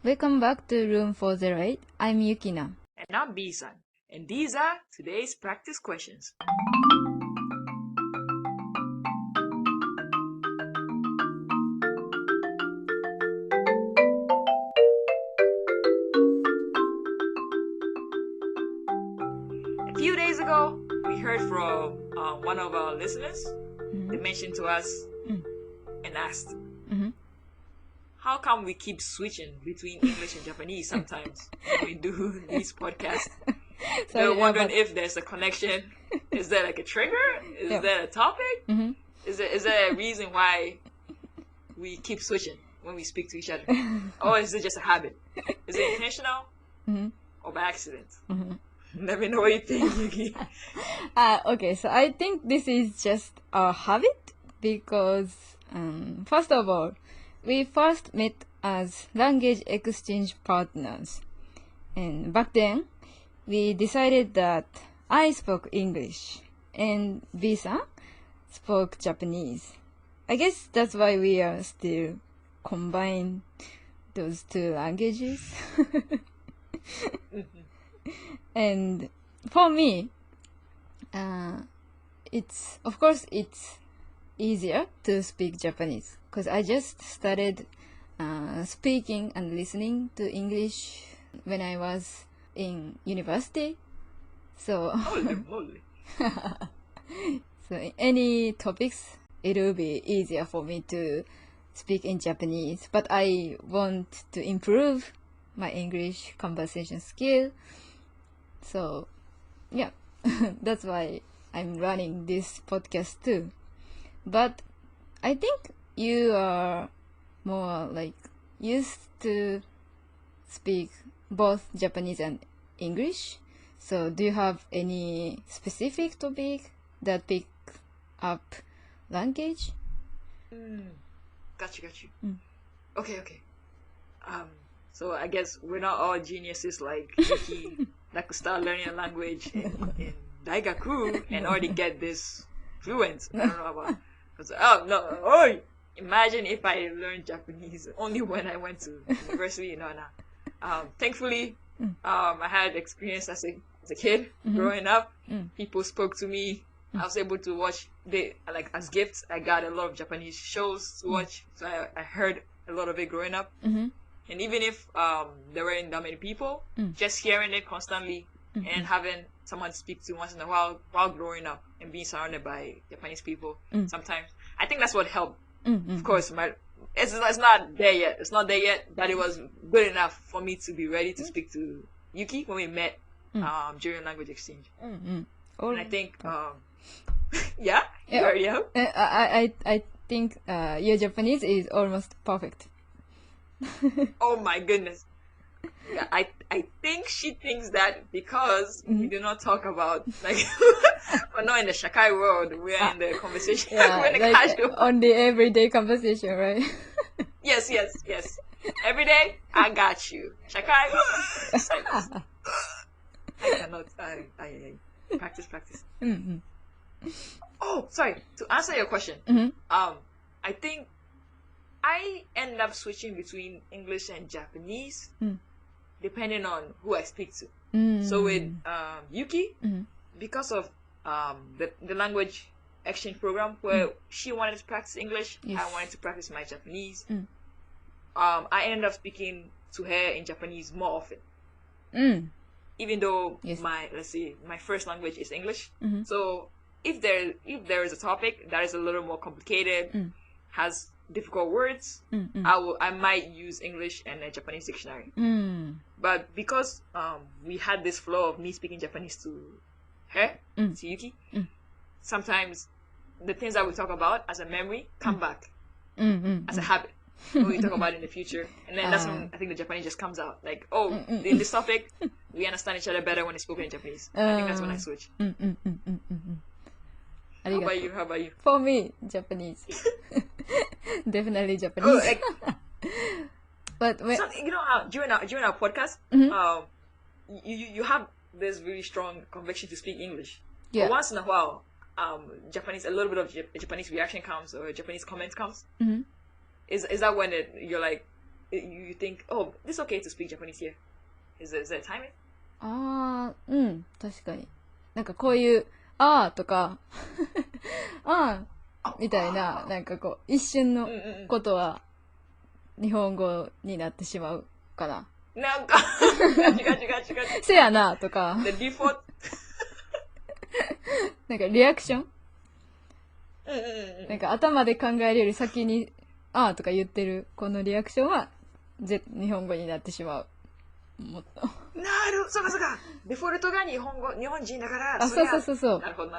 Welcome back to Room 408. I'm Yukina. And I'm B-san. And these are today's practice questions. A few days ago, we heard from one of our listeners. They mentioned to us and asked, how come we keep switching between English and Japanese sometimes when we do these podcasts? They're wondering if there's a connection. Is there like a trigger? Is there a topic? Is there a reason why we keep switching when we speak to each other? Or is it just a habit? Is it intentional or by accident? Let me know what you think, Yuki. Okay, so I think this is just a habit because, first of all, we first met as language exchange partners. And back then, we decided that I spoke English and B-san spoke Japanese. I guess that's why we are still combine those two languages. And for me, it's easier to speak Japanese because I just started speaking and listening to English when I was in university. So, so any topics, it will be easier for me to speak in Japanese. But I want to improve my English conversation skill. So, yeah, that's why I'm running this podcast too. But I think you are more like used to speak both Japanese and English. So do you have any specific topic that pick up language? Got you. Okay. So I guess we're not all geniuses like Yuki that could start learning a language in Daigaku and already get this fluent. I don't know about. Imagine if I learned Japanese only when I went to university. No. Thankfully, I had experience as a kid growing up. People spoke to me. I was able to watch. As gifts, I got a lot of Japanese shows to watch. So I heard a lot of it growing up. And even if there weren't that many people, just hearing it constantly and having someone speak to once in a while growing up and being surrounded by Japanese people, sometimes I think that's what helped. Of course, it's not there yet. It's not there yet, but it was good enough for me to be ready to speak to Yuki when we met during language exchange. And I think, you already have? I think your Japanese is almost perfect. Oh my goodness. Yeah, I think she thinks that because we do not talk about, like, we're not in the shakai world, we're in the conversation, we're in the like casual. On the everyday conversation, right? Yes. Every day, I got you. Shakai, silence. I cannot, practice. Oh, sorry, to answer your question, I think I end up switching between English and Japanese depending on who I speak to. So with Yuki, because of the language exchange program where she wanted to practice English, I wanted to practice my Japanese. I ended up speaking to her in Japanese more often. Even though my first language is English. So if there is a topic that is a little more complicated, has difficult words, I might use English and a Japanese dictionary. But because we had this flow of me speaking Japanese to her, to Yuki, sometimes the things that we talk about as a memory come back as a habit when we talk about it in the future. And then that's when I think the Japanese just comes out. Like, in this topic, we understand each other better when it's spoken in Japanese. I think that's when I switch. How about you? For me, Japanese. Definitely Japanese. But when, so, during our podcast, you have this really strong conviction to speak English. But once in a while, a little bit of Japanese reaction comes or Japanese comment comes. Is that when you're like, you think, oh, it's okay to speak Japanese here. Is there timing? 確かに。なんかこういう、とか、みたいな、なんかこう、一瞬のことは、日本語になってしまうかな。なんか、ガチ。せやな、とか。The default. なんかリアクションなんか頭で考えるより先に、とか言ってる、このリアクションは、日本語になってしまう。もっと。そうか。デフォルトが日本人だから。そう。なるほど。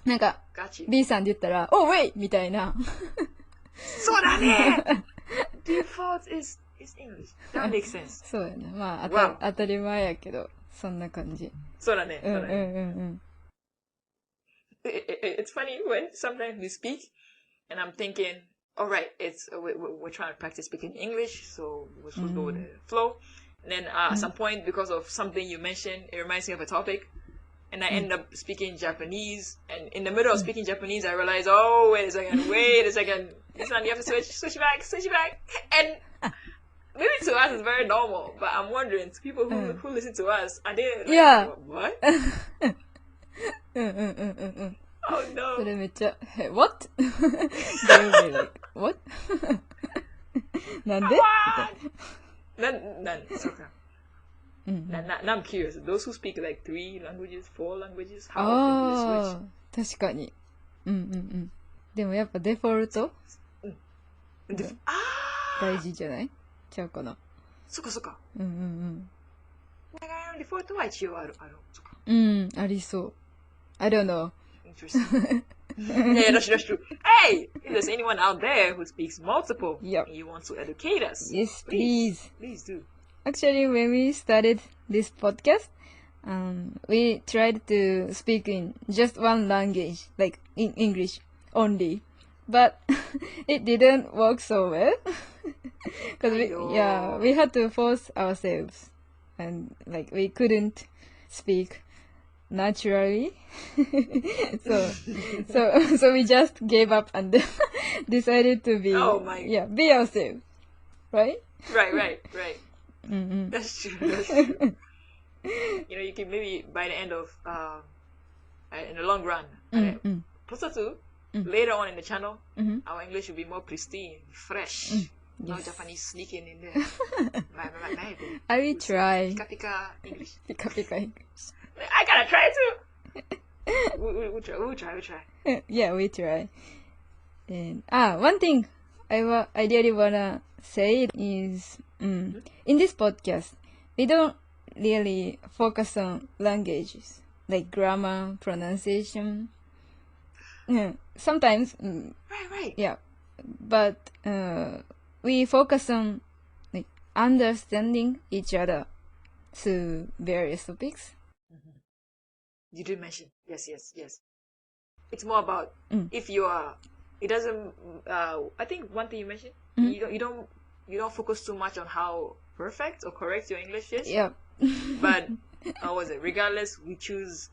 なんか、B さんで言ったら、ウェイみたいな。そうだねDefault is English. That makes sense. そうやね。まあ、当たり前やけど、そんな感じ。そうだね。It's funny when sometimes we speak and I'm thinking, all right, we're trying to practice speaking English, so we'll just go with the flow. And then at some point, because of something you mentioned, it reminds me of a topic. And I end up speaking Japanese. And in the middle of speaking Japanese, I realize, oh, wait a second. This one, you have to switch back. And maybe to us it's very normal, but I'm wondering, to people who listen to us, are they like, what? Oh no. それめっちゃ、what? They will be like, what? なんでそうか。Now I'm curious. Those who speak like 3 languages, 4 languages, how do they switch? 確かに。でもやっぱデフォルト大事じゃないちゃうかな。そっか。デフォルトは一応ある。ありそう。I don't know. Interesting. Yeah, that's true. Hey, if there's anyone out there who speaks multiple and you want to educate us, yes, please do. Actually, when we started this podcast, we tried to speak in just one language, like in English only, but it didn't work so well because we had to force ourselves, and like we couldn't speak naturally. so we just gave up and decided to be be ourselves, right? Right. That's true. You can maybe by the end of in the long run, later on in the channel, our English will be more pristine, fresh. No Japanese sneaking in there. I will try. Pika English. I gotta try too. We'll try. Yeah, we try. And one thing I really wanna say is, in this podcast, we don't really focus on languages like grammar, pronunciation. Sometimes, right. Yeah, but we focus on like understanding each other through various topics. You did mention, yes. It's more about if you are. It doesn't. I think one thing you mentioned, you don't focus too much on how perfect or correct your English is. Yeah. But how was it? Regardless, we choose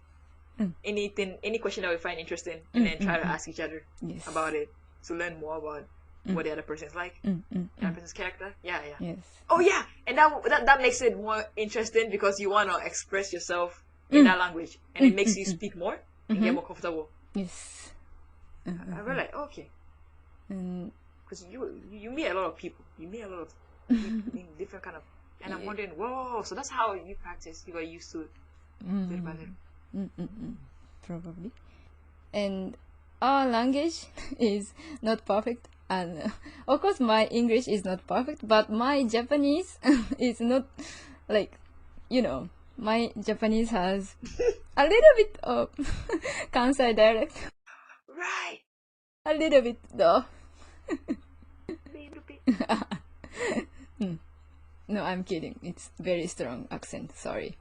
any question that we find interesting, and then try to ask each other about it to learn more about what the other person's like, the other person's character. Yeah. Yes. Oh yeah, and that makes it more interesting because you want to express yourself in that language, and it makes you speak more and get more comfortable. Yes. I was like, okay, because you meet a lot of people, you meet a lot of different kind of, and I'm wondering, whoa, so that's how you practice. You got used to it little by little. Probably. And our language is not perfect, and of course my English is not perfect, but my Japanese is not like, my Japanese has a little bit of Kansai dialect. Right. A little bit though. Little bit. No, I'm kidding. It's very strong accent. Sorry.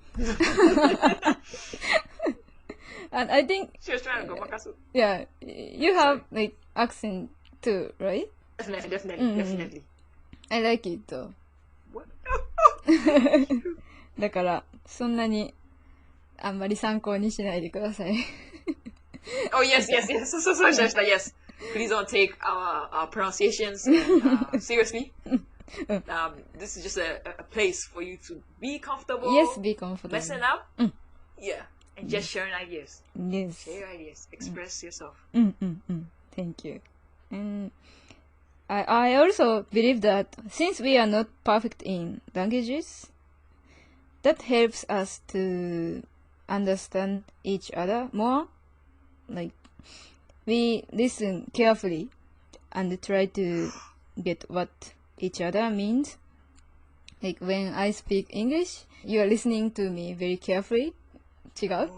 And I think she was trying to go makasu. Yeah, you have like accent too, right? Definitely. I like it though. What? だからそんなにあんまり参考にしないでください。Oh yes. So yes. Please don't take our pronunciations seriously. This is just a place for you to be comfortable. Yes, be comfortable. Messing up. Yeah. And just sharing ideas. Yes. Share your ideas. Express yourself. Thank you. And I also believe that since we are not perfect in languages, that helps us to understand each other more. Like, we listen carefully and try to get what each other means. Like, when I speak English, you are listening to me very carefully. 違う?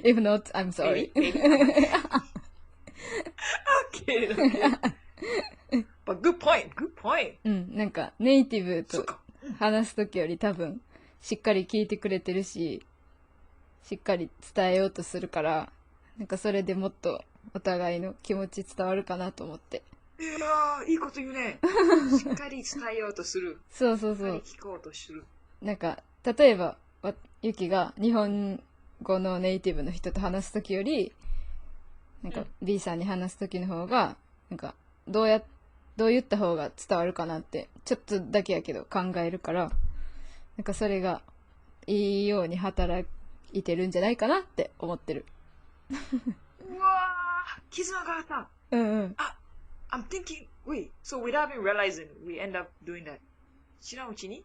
If not, I'm sorry. Maybe. Okay. But good point. なんかネイティブと話すときより多分しっかり聞いてくれてるし、しっかり伝えようとするから、なんかそれでもっとお互いの気持ち伝わるかなと思って。いやー、いいこと言うね。しっかり伝えようとする。そう。しっかり聞こうとする。なんか例えばゆきが日本語のネイティブの人と話すときより、なんか B さんに話すときの方が、なんかどう言った方が伝わるかなってちょっとだけやけど考えるから、なんかそれがいいように働いてるんじゃないかなって思ってる。うわー、絆があった。I'm thinking, wait, so without even realizing, we end up doing that. 知らんうちに、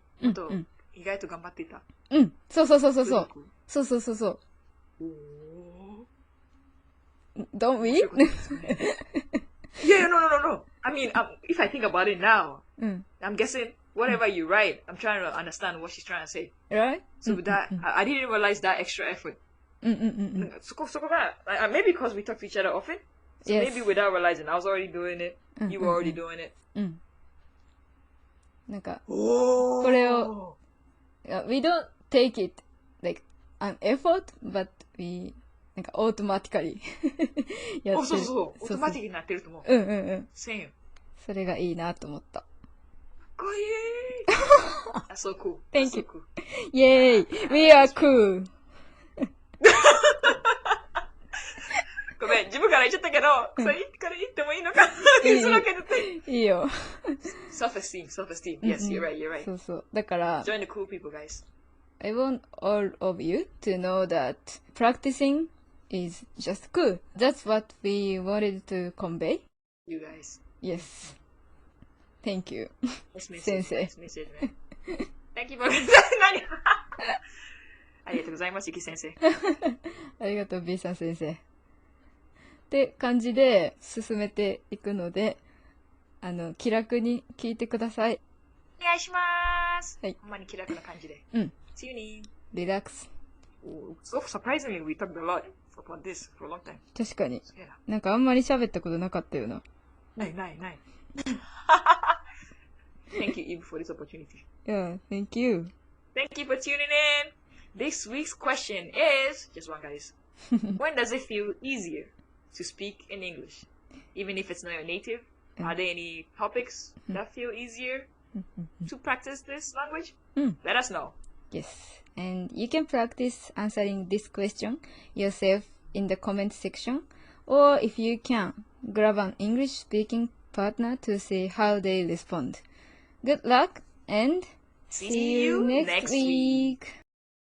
意外と頑張っていた。そう。Don't we? Yeah, no. I mean, if I think about it now, I'm guessing whatever you write, I'm trying to understand what she's trying to say. Right? So with that, I didn't realize that extra effort. そこが、maybe because we talk to each other often, so maybe without realizing, I was already doing it, you were already doing it. なんか、これを、we don't take it like an effort, but we なんかオートマティカリーやってる。そう。オートマティックになってると思う。せんよ。それがいいなと思った。かっこいい。That's so cool. Thank you. Yay! We are cool. ごめん、自分から言っちゃったけど、それから言ってもいいのかいいよ。Self-esteem. Yes, you're right. そう。だから、Join the cool people, guys. I want all of you to know that practicing is just cool. That's what we wanted to convey. You guys. Yes. Thank you. 先生。Thank you for ありがとうございます、ゆき先生。ありがとう、B さん先生。って感じで進めていくので、気楽に聞いてください。お願いします。はい。ほんまに気楽な感じで。See youね。Relax. So surprisingly, we talked a lot about this for a long time. 確かに。なんかあんまり喋ったことなかったよな。ない。Thank you, Eve, for this opportunity. Yeah, thank you. Thank you for tuning in. This week's question is, just one, guys. When does it feel easier to speak in English? Even if it's not your native, are there any topics that feel easier to practice this language? Let us know. Yes, and you can practice answering this question yourself in the comment section, or if you can, grab an English speaking partner to see how they respond. Good luck and see you next week.